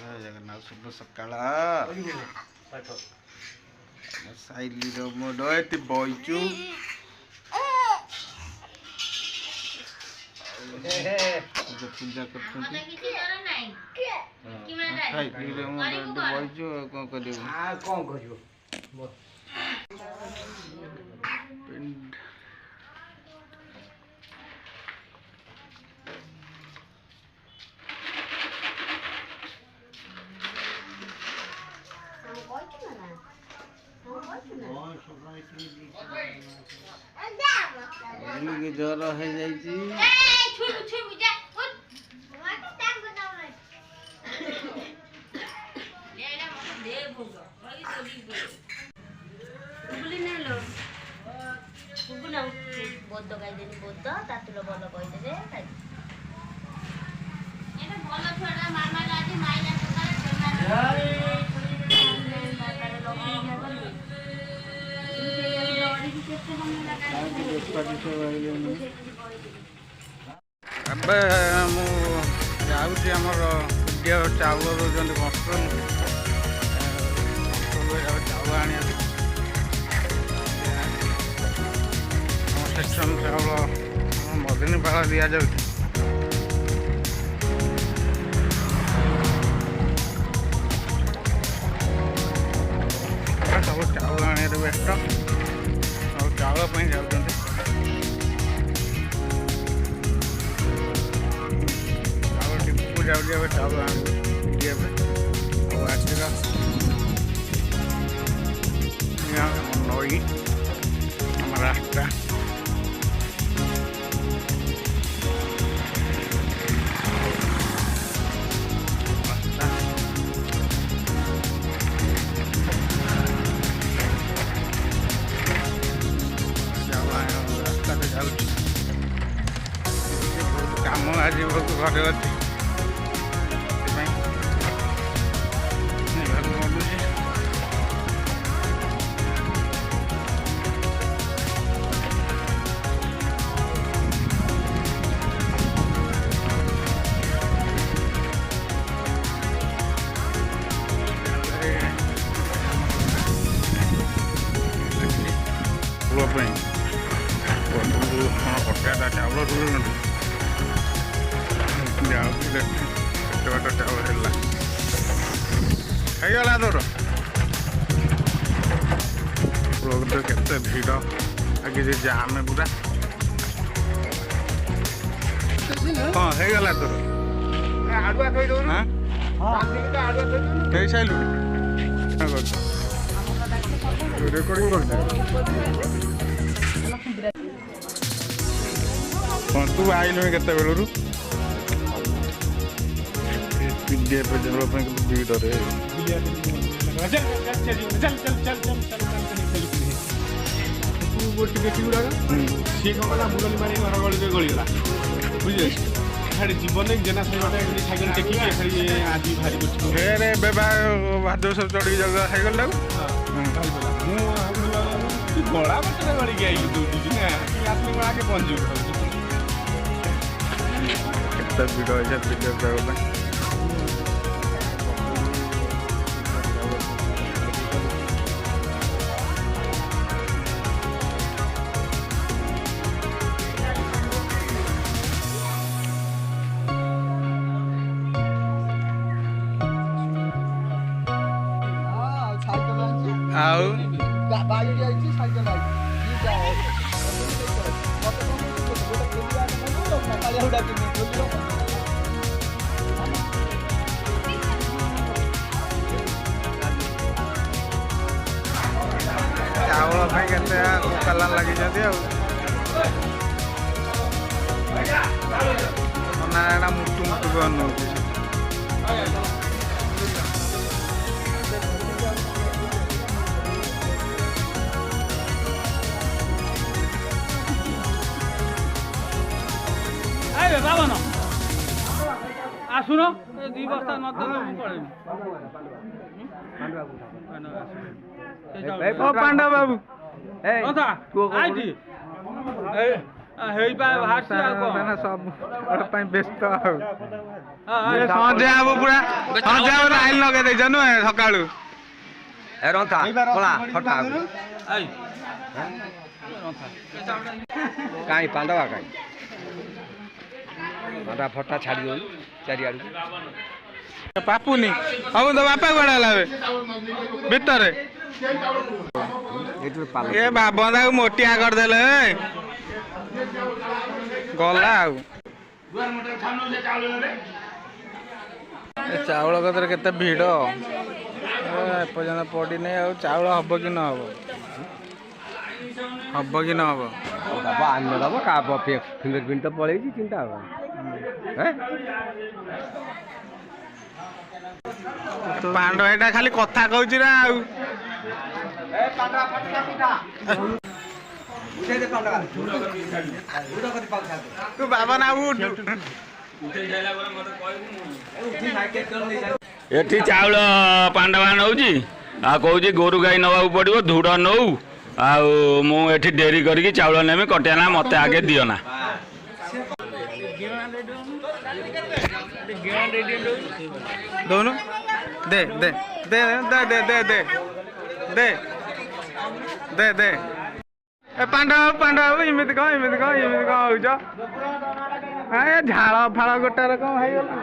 ଜଗନ୍ନାଥ ଶୁଭ ସକାଳ। ସାଇଲିର ମୋଡ଼ ଏଠି ବଇଛୁ। ପୂଜା କରୁଛନ୍ତି। ସାଇଲିର ମୋଡ଼ ଏଠି ବଇଛୁ ଆଉ କ'ଣ କରିବୁ? ଜ୍ୱର ହେଇଯାଇଛି। ବୋଦ ଖାଇଦେନି ବୋଦ ତାତୁଲ ଭଲ କହିଦେବେ ଭଲ ଛୁଆଟା ମାମା ଆଜି ମାଇଲା ଏବେ ମୁଁ ଯାଉଛି ଆମର ଚାଉଳ ଦେଉଛନ୍ତି କଣ୍ଟ୍ରୋଲ ଚାଉଳ ଆଣିବାକୁ। ଆମ ସେକ୍ସନ ଚାଉଳ ମଦିନୀପାଳ ଦିଆଯାଉଛି। ସବୁ ଚାଉଳ ଆଣିବାରେ ବ୍ୟସ୍ତ, ସବୁ ଚାଉଳ ପାଇଁ ଯାଉଛନ୍ତି। ଚାଉଳ ଟିପୁ ଯାଉଛି ଏବେ ଚାଉଳ ଆଣିବେ ଦିଆବେ। ଆଉ ଆଜିର ନଈ ଆମ ରାସ୍ତା ଯାଉଛି। ବହୁତ କାମ ଆଜି ବହୁତ ଘରେ ଅଛି, ସେଥିପାଇଁ ଯିବାକୁ ପଡ଼ୁଛି। ପୁଅ ପାଇଁ ପଟାଟା ଚାଉଳ ଦଉଛନ୍ତି। ଯାଉଛି ଦେଖି କେତେ ବାଟ ଚାଉଳ ହେଲା। ହେଇଗଲା ତୋର ରୋଡରେ କେତେ ଭିଡ଼, ଆଗେ ଯେ ଜାମ୍ ପୁରା। ହଁ ହେଇଗଲା ତୋର। ହେଇସାରିଲୁଣି ରେକର୍ଡିଂ କରୁଛୁ। ହଁ ତୁ ଆଇଲୁଣି କେତେବେଳରୁ? ପିଡ଼ିଏଫ୍ ଦେବା ପାଇଁ ଭିଡ଼ରେ ସିଏ କ'ଣ କଲା ମୁରଲି ମାରି ଘର ଗଳିରେ ଗଳିଗଲା ବୁଝିଲେ। ଖାଲି ଜୀବନରେ ଜେନା ସାଇକେଲ ଟେକିକି ଆଜି ଭାରି କରୁଛି। ଫେରେ ଏବେ ଭାଦ୍ର ସବୁ ଚଢ଼ିକି ଯାଉଥିଲା ସାଇକେଲଟାକୁ। ମୁଁ ଗଳା ବାଟରେ ଗଳିକି ଆଇଲି ଦୌଡ଼ିକି ନା ଆସିଲେ କ'ଣ ଆଗେ ପହଞ୍ଚିବୁ। କେତେ ଭିଡ଼ ହେଇছে ପିଡ଼ିଏଫ୍ ଦେବା ପାଇଁ। ଆଉ ଚାଉଳ ପାଇଁ କେତେ କାଲା ଲାଗିଛନ୍ତି। ଆଉ ନା ଏଇଟା ମୁଟୁ ମୁଟୁକୁ ଅନଉଛି। ରାବଣ ଆସୁନ 2 ବସ୍ତା ନଦେଲେ ମୁଁ ପଳେଇବି। ପାଣ୍ଡବ ବାବୁ सब व्यस्त ସନ୍ଧ୍ୟା ହବ ପୁରା ସନ୍ଧ୍ୟା ହବ ଲାଇନ ଲଗେଇ ଦେଇଛ ନୁହେଁ ସକାଳୁ କାଇଁ ପାଣ୍ଡବା କାଇଁ ପାଣ୍ଡବା ଫଟା ଛାଡ଼ି ଦଉନି ଚାରିଆଡ଼କୁ ପାପୁନି ହବ ତ ବାପା କୁଆଡେ ହେଲା ଏବେ ଭିତରେ ଏ ବନ୍ଧାକୁ ମୋଟିଆ କରିଦେଲେ ଗଲା ଆଉ ଚାଉଳ କତରେ କେତେ ଭିଡ଼ ଏପର୍ଯ୍ୟନ୍ତ ପଡ଼ିନି ଆଉ ଚାଉଳ ହବ କି ନ ହବ କି ନ ହବ ଦବ ଆନ ଦବ ଫିଙ୍ଗର ପ୍ରିଣ୍ଟ ତ ପଳେଇଛି ଚିନ୍ତା ହବ ପାଣ୍ଡ ଏଇଟା ଖାଲି କଥା କହୁଛି ନା ଆଉ ତୁ ବାବା ନା ଉଠୁ ଏଠି ଚାଉଳ ପାଣ୍ଡବା ନଉଛି ଆଉ କହୁଛି ଗୋରୁ ଗାଈ ନେବାକୁ ପଡ଼ିବ ଧୁଡ଼ ନଉ ଆଉ ମୁଁ ଏଠି ଡେରି କରିକି ଚାଉଳ ନେବି କଟିଆ ନା ମୋତେ ଆଗେ ଦିଅ ନା ଦଉନୁ ଦେ ଦେ ଦେ ଦେ ଦେ ଦେ ଦେ ଦେ ଦେ ଦେ ଏ ପାଣ୍ଡବ ଏମିତି କଣ ହଉଛ ଝାଳ ଫାଳ ଗୋଟାରେ କଣ ହେଇଗଲା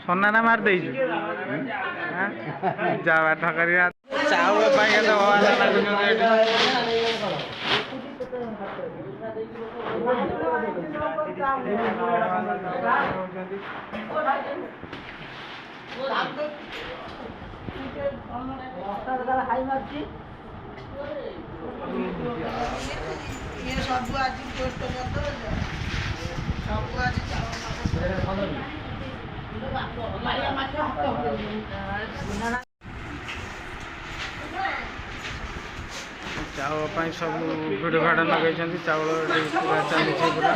ସନାନା ମାରି ଦେଇଛୁ ଯା ବାଟ କରିବା ଚାଉଳ ପାଇଁ କେତେ ଅବାଗା ଲାଗୁଛନ୍ତି ଚାଉଳ ପାଇଁ ସବୁ ଭିଡ଼ ଭାଡ଼ ଲଗେଇଛନ୍ତି ଚାଉଳ ପୁରା ଚାଲିଛି ପୁରା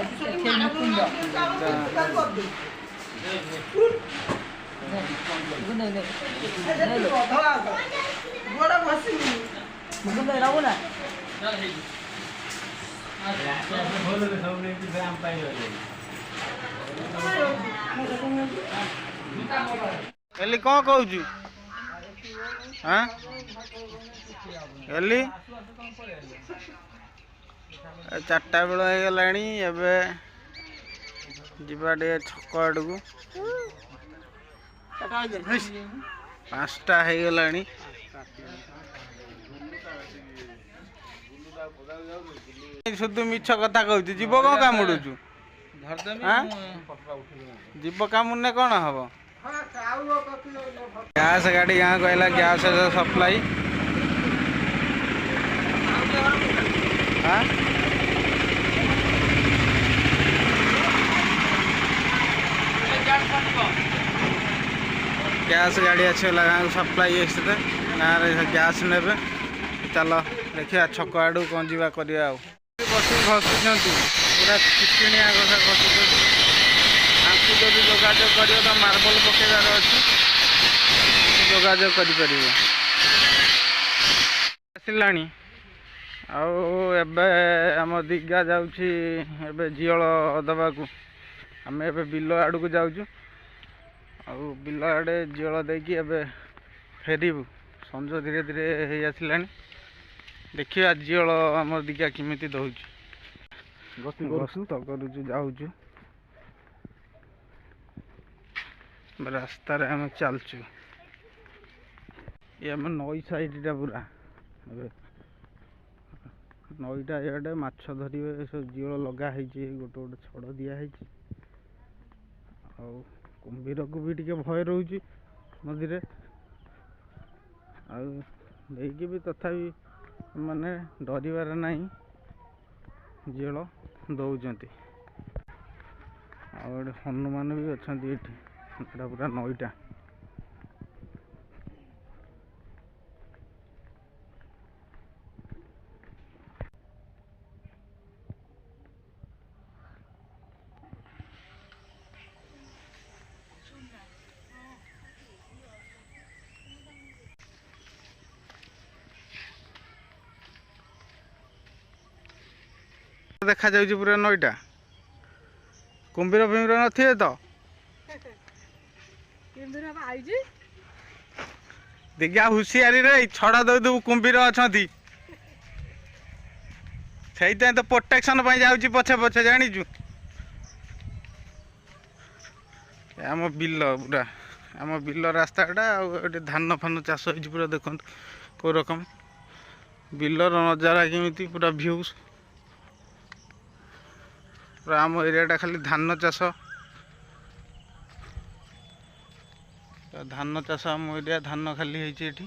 ଏଲି କ'ଣ କହୁଛୁ ଏଲି 4ଟା ବେଳ ହେଇଗଲାଣି ଏବେ ଯିବା ଟିକେ ଛକ ଆଡ଼କୁ 5ଟା ହେଇଗଲାଣି শুধু মিଛ କଥା କହୁଛୁ ଯିବ କ'ଣ କାମୁଡ଼ୁଛୁ ଯିବ କାମୁଡ଼ିଲେ କ'ଣ ହବ ଗ୍ୟାସ୍ ଗାଡ଼ି ଗାଁକୁ ଆସିଲା ଗ୍ୟାସ୍ ସପ୍ଲାଇ ଗ୍ୟାସ୍ ଗାଡ଼ି ଆସିଗଲା ଗାଁକୁ ସପ୍ଲାଇ ଆସିଲେ ଗାଁରେ ଗ୍ୟାସ୍ ନେବେ ଚାଲ ଦେଖିବା ଛକ ଆଡ଼କୁ କ'ଣ ଯିବା କରିବା ଆଉ ବସିକି ଘଷୁଛନ୍ତି ପୁରା ଚିକିଣିଆ ଘଷା ଘଷୁଛନ୍ତି ତାଙ୍କୁ ଯଦି ଯୋଗାଯୋଗ କରିବ ତ ମାର୍ବଲ ପକାଇବାର ଅଛି ଯୋଗାଯୋଗ କରିପାରିବ ଆସିଲାଣି ଆଉ ଏବେ ଆମ ଦିଗା ଯାଉଛି ଏବେ ଜିଅଳ ଦେବାକୁ ଆମେ ଏବେ ବିଲ ଆଡ଼କୁ ଯାଉଛୁ ଆଉ ବିଲ ଆଡ଼େ ଜିଅଳ ଦେଇକି ଏବେ ଫେରିବୁ ସଞ୍ଜ ଧୀରେ ଧୀରେ ହେଇ ଆସିଲାଣି ଦେଖିବା ଜିଅଳ ଆମର ଦିଗା କେମିତି ଦେଉଛି ଗସ୍ତ କରୁଛୁ ଯାଉଛୁ ରାସ୍ତାରେ ଆମେ ଚାଲୁଛୁ ଏ ଆମ ନଈ ସାଇଡ଼ଟା ପୁରା ଏବେ ନଈଟା ଇଆଡ଼େ ମାଛ ଧରିବେ ସବୁ ଜିଅଳ ଲଗା ହେଇଛି ଗୋଟେ ଗୋଟେ ଛଡ଼ ଦିଆହେଇଛି ଆଉ କୁମ୍ଭୀରକୁ ବି ଟିକେ ଭୟ ରହୁଛି ନଦୀରେ ଆଉ ଦେଇକି ବି ତଥାପି ମାନେ ଡରିବାର ନାହିଁ ଜିଅଳ ଦେଉଛନ୍ତି ଆଉ ଗୋଟେ ହନୁମାନ ବି ଅଛନ୍ତି ଏଠି ଏଟା ପୁରା ନଈଟା ଦେଖାଯାଉଛି ପୁରା ନଈଟା। କୁମ୍ଭୀର ଫୁମ୍ଭୀର ନଥିବେ ତ? ଦିଘା ହୁସିଆରୀରେ ଛଡ଼ା ଦଉଥିବୁ କୁମ୍ଭୀର ଅଛନ୍ତି। ସେଇଥିପାଇଁ ତ ପ୍ରୋଟେକ୍ସନ୍ ପାଇଁ ଯାଉଛି ପଛେ ପଛେ ଜାଣିଛୁ। ଆମ ବିଲ ପୁରା ଆମ ବିଲ ରାସ୍ତାଟା ଆଉ ଏଠି ଧାନ ଫାନ ଚାଷ ହେଇଛି ପୁରା ଦେଖନ୍ତୁ କେଉଁ ରକମ ବିଲର ନଜାରା କେମିତି ପୁରା ଭ୍ୟୁଜ୍ ପୁରା ଆମ ଏରିଆଟା ଖାଲି ଧାନ ଚାଷ ଆମ ଏରିଆ ଧାନ ଖାଲି ହେଇଛି ଏଠି।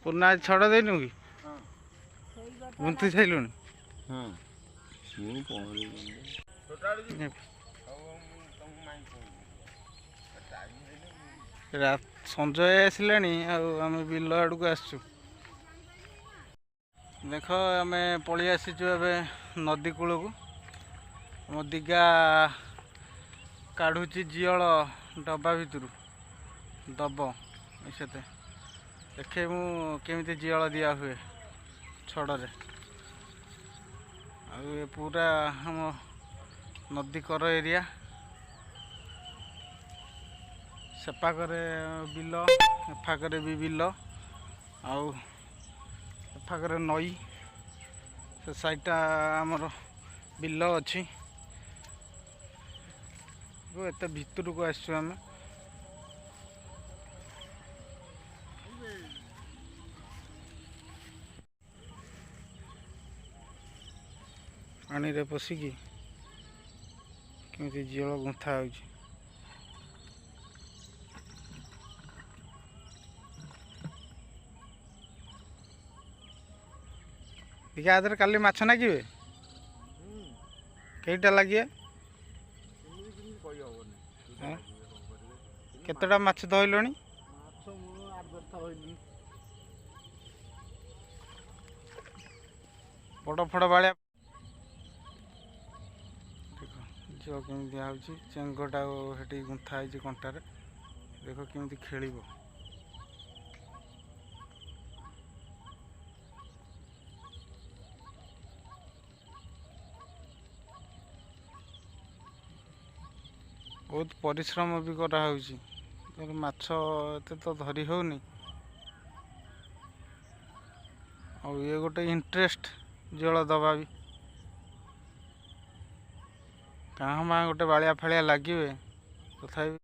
ପୁନା ଛଡ଼ା ଦେଇନୁ କି ଗୁନ୍ଥି ସାଇଲୁଣି? ସଞ୍ଜ ଆସିଲାଣି ଆଉ ଆମେ ବିଲ ଆଡ଼କୁ ଆସିଛୁ। ଦେଖ ଆମେ ପଳେଇ ଆସିଛୁ ଏବେ ନଦୀ କୂଳକୁ। ଆମ ଦିଘା କାଢ଼ୁଛି ଜିଅଳ ଡବା ଭିତରୁ ଦବ ସେତେ ଦେଖେ ମୁଁ କେମିତି ଜିଅଳ ଦିଆ ହୁଏ ଛଡ଼ରେ। ଆଉ ଏ ପୁରା ଆମ ନଦୀ କର ଏରିଆ। ସେପାକରେ ବିଲ ଏଫାକରେ ବି ବିଲ ଆଉ ଏଫାକରେ ନଈ। ସେ ସାଇଡ଼ଟା ଆମର ବିଲ ଅଛି। ଏତେ ଭିତରକୁ ଆସିଛୁ ଆମେ। ପାଣିରେ ପଶିକି କେମିତି ଜିଅଳ ଗୁନ୍ଥା ହେଉଛି। ଦିଘା ଆଦେହରେ କାଲି ମାଛ ନାଗିବେ? କେଇଟା ଲାଗିବେ? କେତେଟା ମାଛ ଧଇଲଣି? ବଡ଼ ଫଡ଼ ବାଳିଆ ଦେଖ ଜିଅ କେମିତି ଦିଆହେଉଛି। ଚେଙ୍ଗଟା ସେଠି ଗୁନ୍ଥା ହେଇଛି କଣ୍ଟାରେ। ଦେଖ କେମିତି ଖେଳିବ। ବହୁତ ପରିଶ୍ରମ ବି କରାହେଉଛି। ମାଛ ଏତେ ତ ଧରି ହେଉନି। ଆଉ ଇଏ ଗୋଟେ ଇଣ୍ଟରେଷ୍ଟ ଜିଅଳ ଦବା ବି। କାଁ ଭାଁ ଗୋଟେ ବାଳିଆ ଫାଳିଆ ଲାଗିବେ ତଥାପି